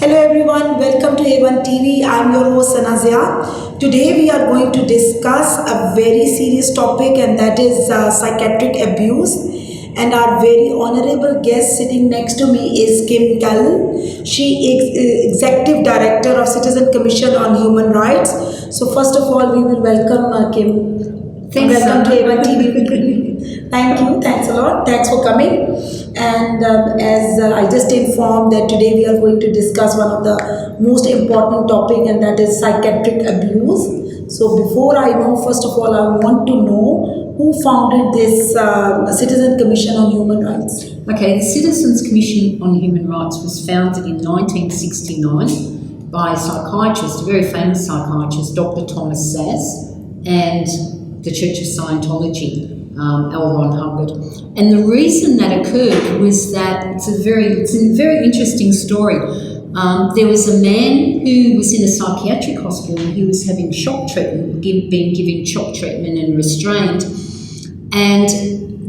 Hello everyone, welcome to A1 TV. I'm your host Sanazia. Today we are going to discuss a very serious topic, and that is psychiatric abuse. And our very honorable guest sitting next to me is Kim Callan. She is Executive Director of Citizen Commission on Human Rights. So first of all, we will welcome Kim. Thanks, Welcome to A1 TV. Thank you. Thanks a lot. Thanks for coming. And as I just informed that today we are going to discuss one of the most important topic, and that is psychiatric abuse. So before I know, first of all, I want to know who founded this Citizen Commission on Human Rights. Okay, the Citizens Commission on Human Rights was founded in 1969 by a psychiatrist, a very famous psychiatrist, Dr. Thomas Szasz, and the Church of Scientology, L. Ron Hubbard. And the reason that occurred was that it's a very interesting story. There was a man who was in a psychiatric hospital and he was having shock treatment, being given shock treatment and restrained. And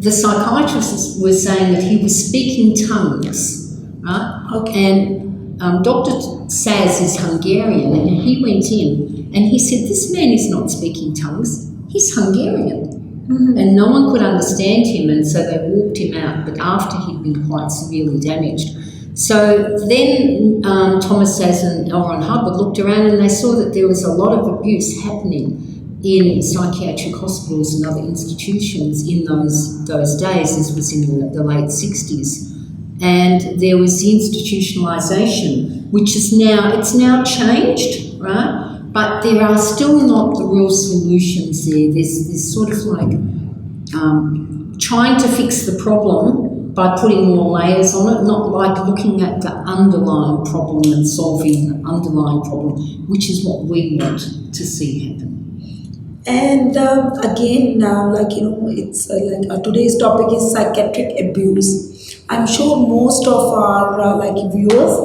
the psychiatrist was saying that he was speaking tongues, right? Okay. And Dr. Szasz is Hungarian, and he went in and he said, "This man is not speaking tongues, he's Hungarian." Mm-hmm. And no one could understand him, and so they walked him out, but after he'd been quite severely damaged. So then Thomas Szasz and L. Ron Hubbard looked around and they saw that there was a lot of abuse happening in psychiatric hospitals and other institutions in those days. This was in the late 60s. And there was the institutionalisation, which is it's now changed, right? But there are still not the real solutions there. There's sort of like trying to fix the problem by putting more layers on it, not like looking at the underlying problem and solving the underlying problem, which is what we want to see happen. And again, now, it's today's topic is psychiatric abuse. I'm sure most of our viewers,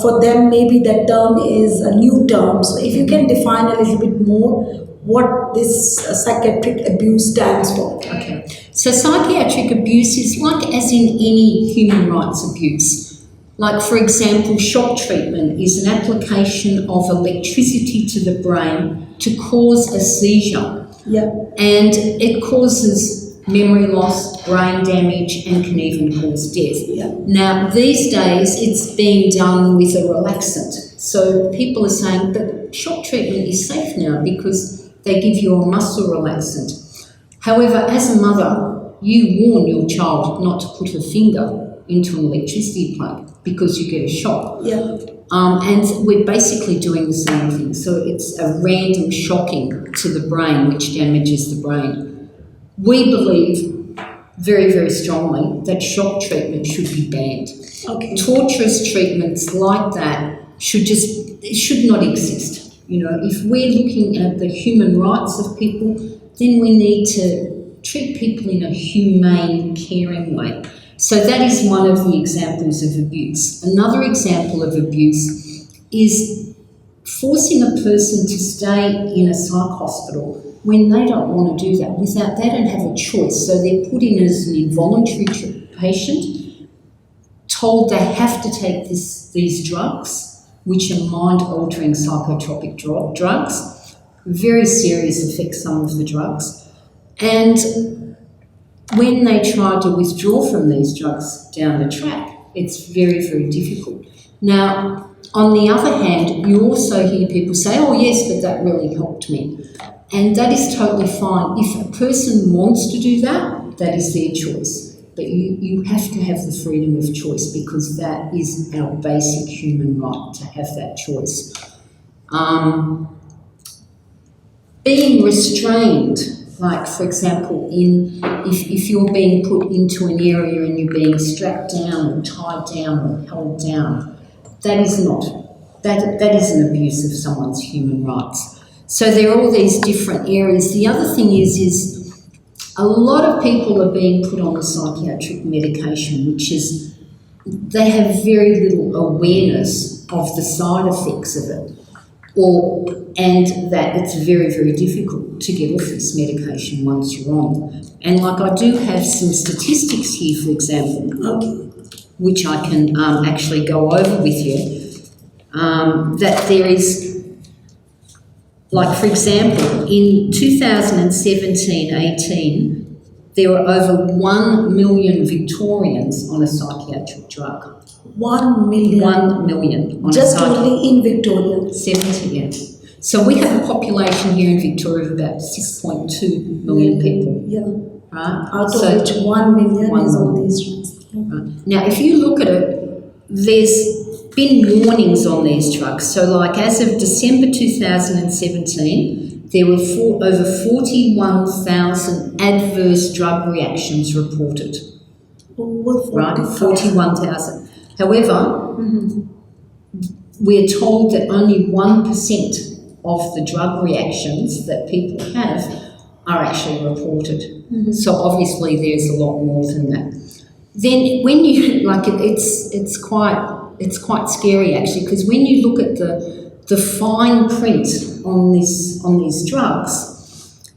for them maybe that term is a new term. So if you can define a little bit more what this psychiatric abuse stands for. Okay. So psychiatric abuse is like as in any human rights abuse. Like, for example, shock treatment is an application of electricity to the brain to cause a seizure. Yeah. And it causes memory loss, brain damage, and can even cause death. Yeah. Now, these days, it's being done with a relaxant. So people are saying that shock treatment is safe now because they give you a muscle relaxant. However, as a mother, you warn your child not to put her finger into an electricity plug because you get a shock. Yeah. And we're basically doing the same thing. So it's a random shocking to the brain, which damages the brain. We believe very, very strongly that shock treatment should be banned. Okay. Torturous treatments like that should not exist. You know, if we're looking at the human rights of people, then we need to treat people in a humane, caring way. So that is one of the examples of abuse. Another example of abuse is forcing a person to stay in a psych hospital when they don't want to do that. They don't have a choice. So they're put in as an involuntary patient, told they have to take these drugs, which are mind-altering psychotropic drugs, very serious effects, some of the drugs. And when they try to withdraw from these drugs down the track, it's very, very difficult. Now, on the other hand, you also hear people say, "Oh yes, but that really helped me." And that is totally fine. If a person wants to do that, that is their choice. But you have to have the freedom of choice because that is our basic human right to have that choice. Being restrained, like for example, if you're being put into an area and you're being strapped down or tied down or held down, that is an abuse of someone's human rights. So there are all these different areas. The other thing is a lot of people are being put on a psychiatric medication, which is they have very little awareness of the side effects of it, and that it's very, very difficult to get off this medication once you're on. And I do have some statistics here, for example, which I can actually go over with you. that there is, like for example, in 2017-18, there were over 1 million Victorians on a psychiatric drug. 1 million. 1 million. On Just only in Victoria. 70, yes. So we have a population here in Victoria of about 6.2 million people. Yeah. Right? Out of which 1 million is on these drugs. Right. Now, if you look at it, there's been warnings on these drugs. So, like as of December 2017, there were over 41,000 adverse drug reactions reported. Over 40,000. Right, 41,000. However, we're told that only 1% of the drug reactions that people have are actually reported. So obviously there's a lot more than that. Then when you it's quite scary actually, because when you look at the fine print on these drugs,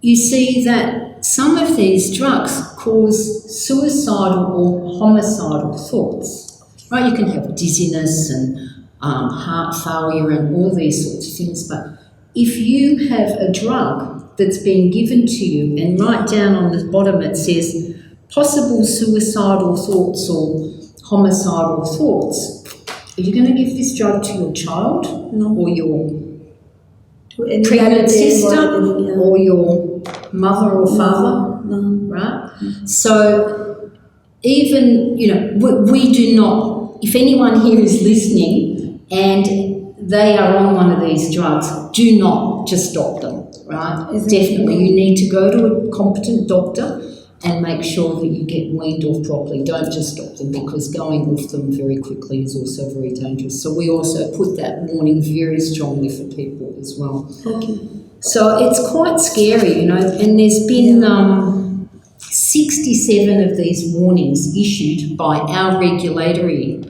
you see that some of these drugs cause suicidal or homicidal thoughts. Right? You can have dizziness and heart failure and all these sorts of things, but if you have a drug that's been given to you and right down on the bottom it says possible suicidal thoughts or homicidal thoughts, are you going to give this drug to your child or your pregnant sister or your mother or father? No. Right? So even, we do not, if anyone here is listening and they are on one of these drugs, do not just stop them, right? Definitely. You need to go to a competent doctor and make sure that you get weaned off properly. Don't just stop them, because going off them very quickly is also very dangerous. So we also put that warning very strongly for people as well. Okay. So it's quite scary, and there's been 67 of these warnings issued by our regulatory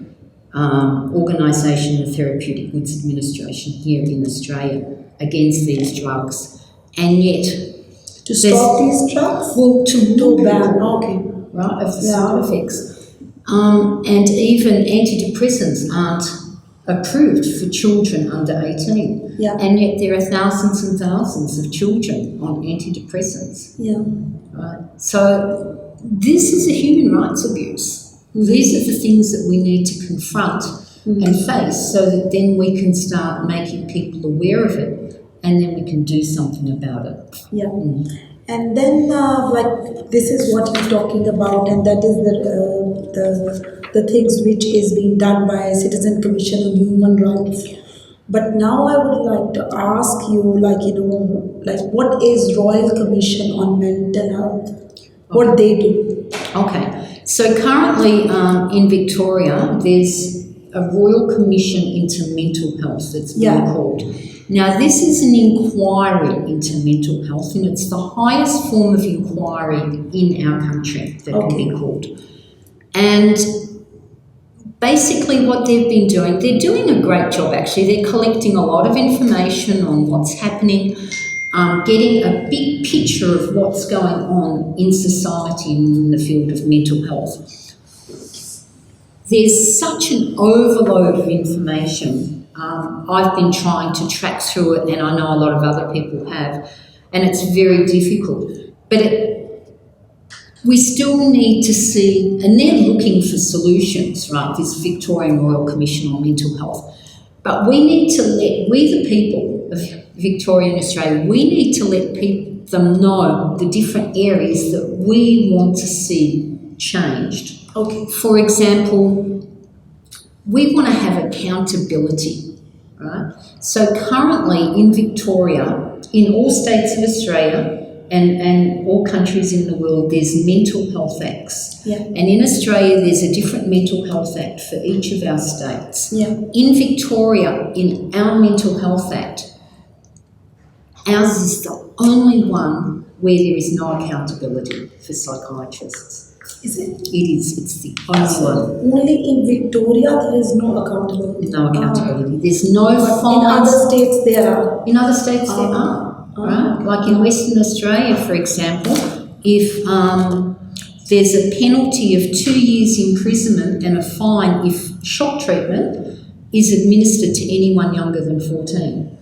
organisation, the Therapeutic Goods Administration here in Australia, against these drugs. And yet... To stop these drugs? Well, to ban, okay. Right, of the side effects. And even antidepressants aren't approved for children under 18. Yeah. And yet there are thousands and thousands of children on antidepressants. Yeah. Right. So this is a human rights abuse. These are the things that we need to confront and face, so that then we can start making people aware of it, and then we can do something about it. Yeah. And then this is what you're talking about, and that is the things which is being done by Citizen Commission on Human Rights. But now I would like to ask you, what is Royal Commission on Mental Health? What they do? Okay. So currently in Victoria, there's a Royal Commission into Mental Health that's been called. Now, this is an inquiry into mental health, and it's the highest form of inquiry in our country that can be called. And basically what they've been doing, they're doing a great job actually. They're collecting a lot of information on what's happening, getting a big picture of what's going on in society in the field of mental health. There's such an overload of information. I've been trying to track through it, and I know a lot of other people have, and it's very difficult. But we still need to see, and they're looking for solutions, right, this Victorian Royal Commission on Mental Health. But we need to we the people of Victoria and Australia, we need to let them know the different areas that we want to see changed. Okay. For example, we want to have accountability, right? So currently in Victoria, in all states of Australia and all countries in the world, there's mental health acts. Yeah. And in Australia, there's a different mental health act for each of our states. Yeah. In Victoria, in our mental health act, ours is the only one where there is no accountability for psychiatrists. Is it? It is. It's the only one. Only in Victoria there is no accountability. No accountability. There's no fines. In other states there are. In other states there are. Right? Like in Western Australia, for example, if there's a penalty of 2 years imprisonment and a fine if shock treatment, is administered to anyone younger than 14.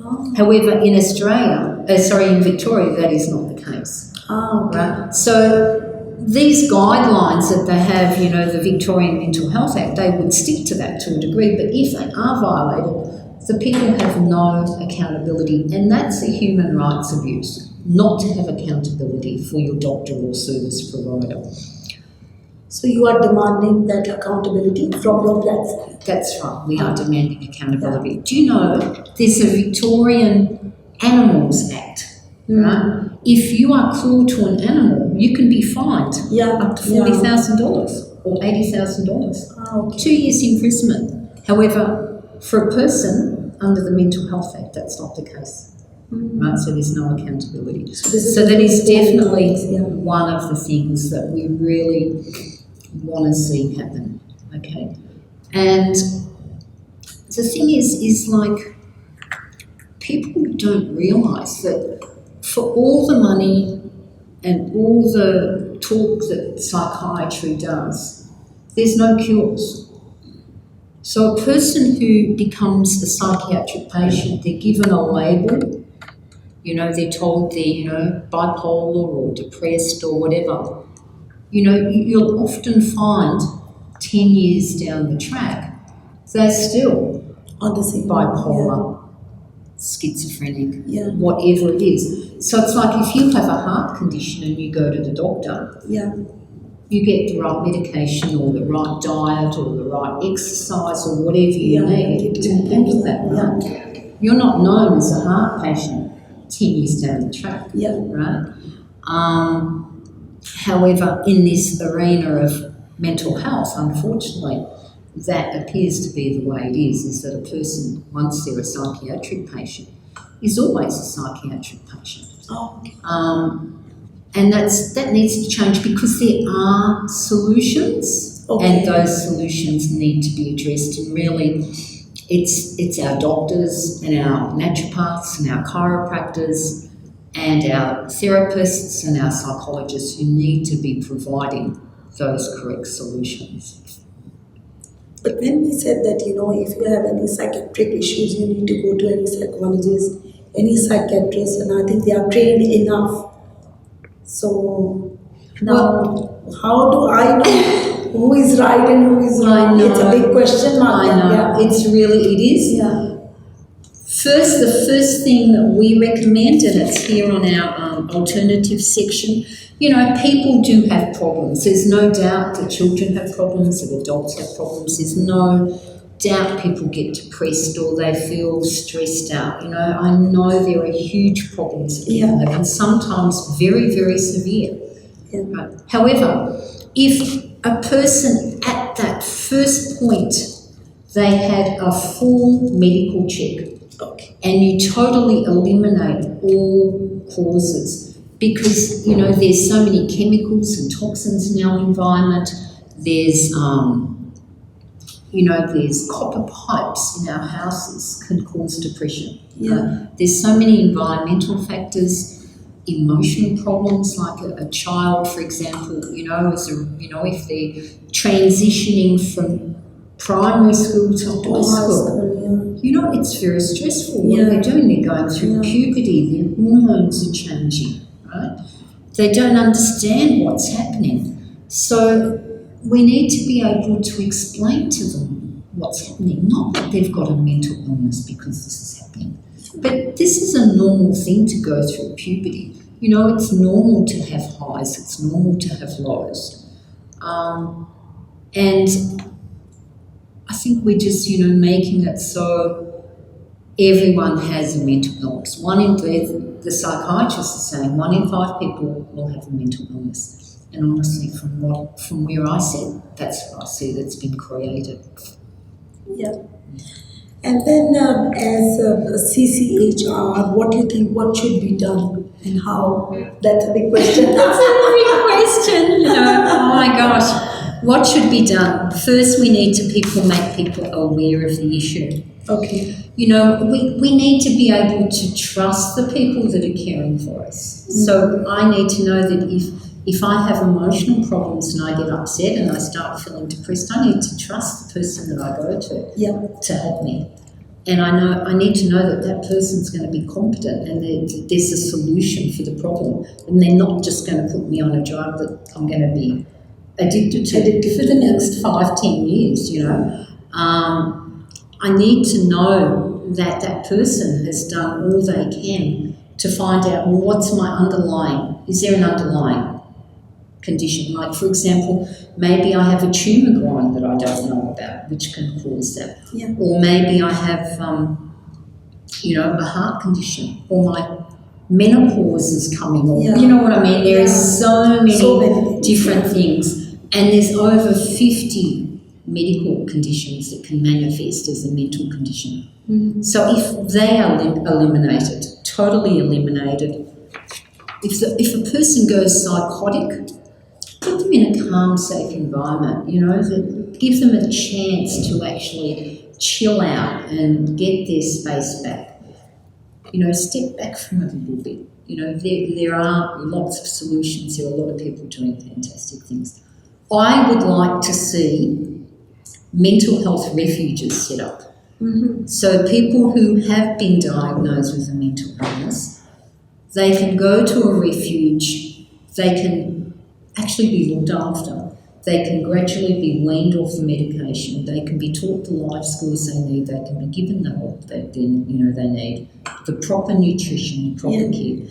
Oh. However, in in Victoria, that is not the case. Oh, okay. Right? So these guidelines that they have, the Victorian Mental Health Act, they would stick to that to a degree, but if they are violated, the people have no accountability, and that's a human rights abuse, not to have accountability for your doctor or service provider. So you are demanding that accountability from your platform. That's right, we are demanding accountability. Do you know there's a Victorian Animals Act, right? If you are cruel to an animal, you can be fined up to $40,000 or $80,000. Oh, okay. 2 years imprisonment. However, for a person under the Mental Health Act, that's not the case. Right? So there's no accountability. So that is definitely one of the things that we really want to see happen. Okay? And the thing is like people don't realise that for all the money and all the talk that psychiatry does, there's no cures. So a person who becomes a psychiatric patient, they're given a label, they're told they're, bipolar or depressed or whatever. You'll often find 10 years down the track, they're still on the same bipolar, schizophrenic, whatever it is. So it's like if you have a heart condition and you go to the doctor, you get the right medication or the right diet or the right exercise or whatever you need to handle that, right? You're not known as a heart patient 10 years down the track, right? However, in this arena of mental health, unfortunately, that appears to be the way it is that a person, once they're a psychiatric patient, is always a psychiatric patient. Oh, okay. And that needs to change because there are solutions, and those solutions need to be addressed. And really, it's our doctors and our naturopaths and our chiropractors and our therapists and our psychologists who need to be providing those correct solutions. But when we said that, if you have any psychiatric issues, you need to go to any psychologist, any psychiatrist, and I think they are trained enough. So now, how do I know who is right and who is wrong? It's a big question mark. I know. It is. Yeah. The first thing that we recommend, and it's here on our alternative section, people do have problems. There's no doubt that children have problems, that adults have problems. There's no doubt people get depressed or they feel stressed out. I know there are huge problems that people have, and sometimes very, very severe. Yeah. Right? However, if a person at that first point, they had a full medical check, and you totally eliminate all causes, because there's so many chemicals and toxins in our environment. There's there's copper pipes in our houses can cause depression. There's so many environmental factors, emotional problems, like a child, for example, if they're transitioning from primary school to high school, it's very stressful. What are they doing? They're going through puberty, their hormones are changing, right? They don't understand what's happening. So we need to be able to explain to them what's happening, not that they've got a mental illness because this is happening, but this is a normal thing to go through puberty. It's normal to have highs, it's normal to have lows. And I think we're just, making it so everyone has a mental illness. The psychiatrists are saying 1 in 5 people will have a mental illness. And honestly, from where I sit, that's what I see that's been created. Yeah. And then as a CCHR, what do you think, what should be done and how? That's a big question. That's a big question, oh my gosh. What should be done? First, we need to make people aware of the issue. Okay. We need to be able to trust the people that are caring for us. So I need to know that If I have emotional problems and I get upset and I start feeling depressed, I need to trust the person that I go to help me. And I need to know that that person's going to be competent and there's a solution for the problem. And they're not just going to put me on a drug that I'm going to be addicted to for the next 5-10 years, you know. I need to know that that person has done all they can to find out, well, what's my underlying, is there an underlying condition? Like, for example, maybe I have a tumour growing that I don't know about, which can cause that. Yeah. Or maybe I have, a heart condition, or my menopause is coming, or you know what I mean? There is so many different things, and there's over 50 medical conditions that can manifest as a mental condition. Mm-hmm. So if they are eliminated, totally eliminated, if a person goes psychotic, put them in a calm, safe environment, you know, give them a chance to actually chill out and get their space back. You know, step back from it a little bit. You know, there are lots of solutions. There are a lot of people doing fantastic things. I would like to see mental health refuges set up. Mm-hmm. So people who have been diagnosed with a mental illness, they can go to a refuge, they can actually be looked after, they can gradually be weaned off the medication, they can be taught the life skills they need, they can be given the help that they need, the proper nutrition, the proper care.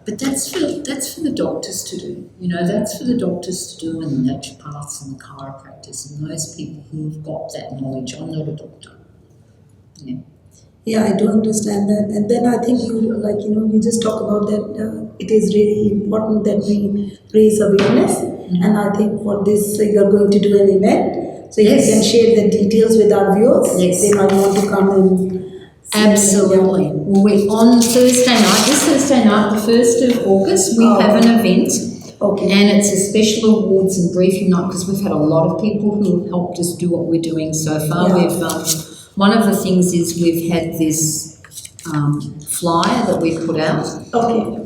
But that's for the doctors to do. You know, that's for the doctors to do, and the naturopaths and the chiropractors and those people who have got that knowledge. I'm not a doctor. Yeah. Yeah, I do understand that. And then I think you just talk about that it is really important that we raise awareness. Mm-hmm. And I think for this, you are going to do an event. So you can share the details with our viewers. Yes. They might want to come and absolutely. Well, we're on Thursday night, this Thursday night, the 1st of August, we have an event. Okay. And it's a special awards and briefing night because we've had a lot of people who have helped us do what we're doing so far. Yeah. One of the things is we've had this flyer that we've put out. Okay.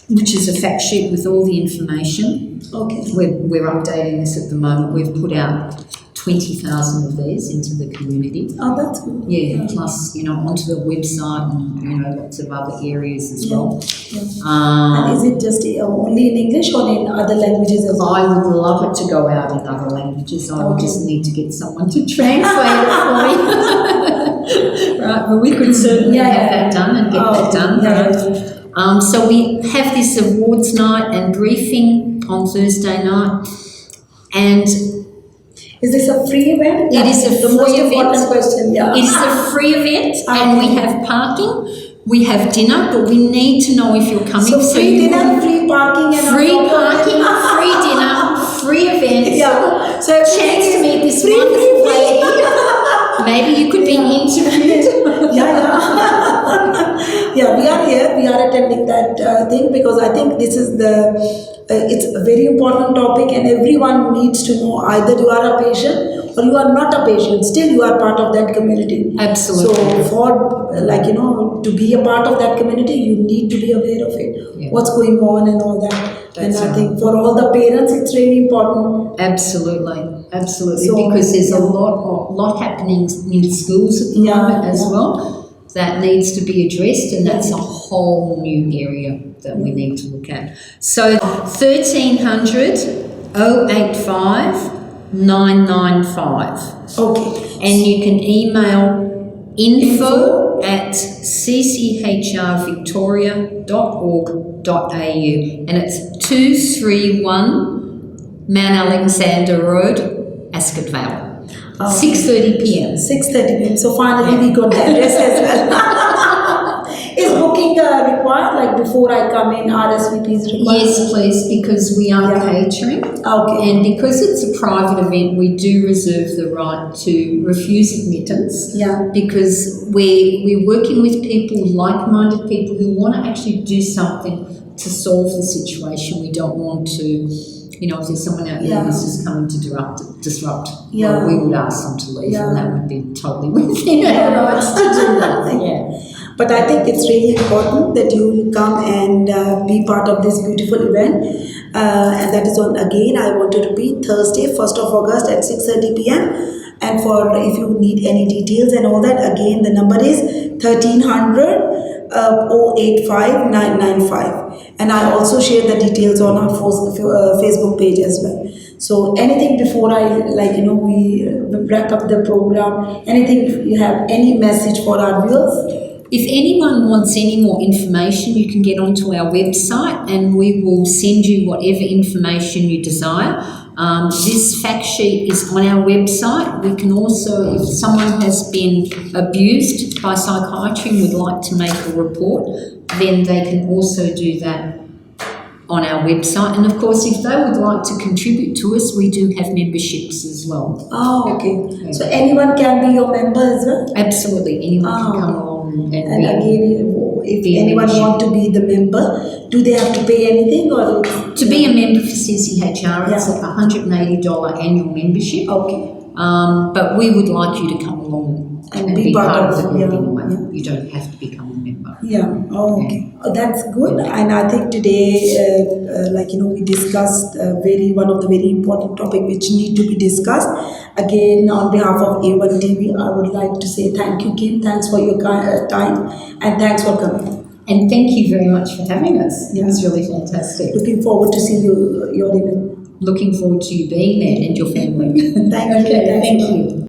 Which is a fact sheet with all the information. Okay. We're updating this at the moment. We've put out 20,000 of these into the community. Oh, that's good. Yeah, plus, onto the website and, lots of other areas as well. Yeah. And is it just only in English or in other languages as well? I would love it to go out in other languages. I would just need to get someone to translate it for me. Right, well, we could certainly have that done and get that done. Yeah. So we have this awards night and briefing on Thursday night, and is this a free event? It is a free event. Question. Yeah. It is a free event, and we have parking. We have dinner, but we need to know if you're coming. So free dinner, free parking, and free parking, free dinner, free event. Yeah. So chance to meet this wonderful lady. Maybe you could be interviewed. Yeah, we are here. We are attending that thing because I think this is it's a very important topic, and everyone needs to know either you are a patient or you are not a patient. Still, you are part of that community. Absolutely. So, for to be a part of that community, you need to be aware of it. What's going on and all that. That's I think for all the parents, it's really important. Absolutely, because there's a lot happening in schools at the moment as well that needs to be addressed, and that's a whole new area that we need to look at. So 1300 085 995. Okay. And you can email info at cchrvictoria.org.au, and it's 231 Mount Alexander Road, Ascot Vale. 6:30 p.m. 6:30 p.m. So finally we got the address as well. Is booking required? Like before I come in, RSVP is required? Yes, please, because we are catering. Okay. And because it's a private event, we do reserve the right to refuse admittance. Yeah. Because we're working with people, like-minded people who want to actually do something to solve the situation. We don't want to, if there's someone out there who's just coming to disrupt, well, we would ask them to leave, and that would be totally within our rights to do that. But I think it's really important that you will come and be part of this beautiful event. And that is on, again, I want to repeat, Thursday, 1st of August at 6:30 p.m. And for if you need any details and all that, again, the number is 1300 085 995. And I also share the details on our Facebook page as well. So anything before we wrap up the program, anything, if you have any message for our viewers? If anyone wants any more information, you can get onto our website and we will send you whatever information you desire. This fact sheet is on our website. We can also, if someone has been abused by psychiatry and would like to make a report, then they can also do that on our website. And of course, if they would like to contribute to us, we do have memberships as well. Oh, okay. Yeah. So anyone can be your member as well? Absolutely. Anyone can come along. And again, if anyone want to be the member, do they have to pay anything? Or to be a member for CCHR, it's a $180 annual membership. Okay. But we would like you to come along and be part of the group anyway. Yeah. You don't have to become a member. Yeah. Oh, okay. Oh, that's good. And I think today, we discussed one of the very important topic which need to be discussed. Again, on behalf of A1 TV, I would like to say thank you, Kim. Thanks for your time and thanks for coming. And thank you very much for having us. Yeah. It was really fantastic. Looking forward to see your event. Looking forward to you being there and your family. Thank you. Okay, thank you.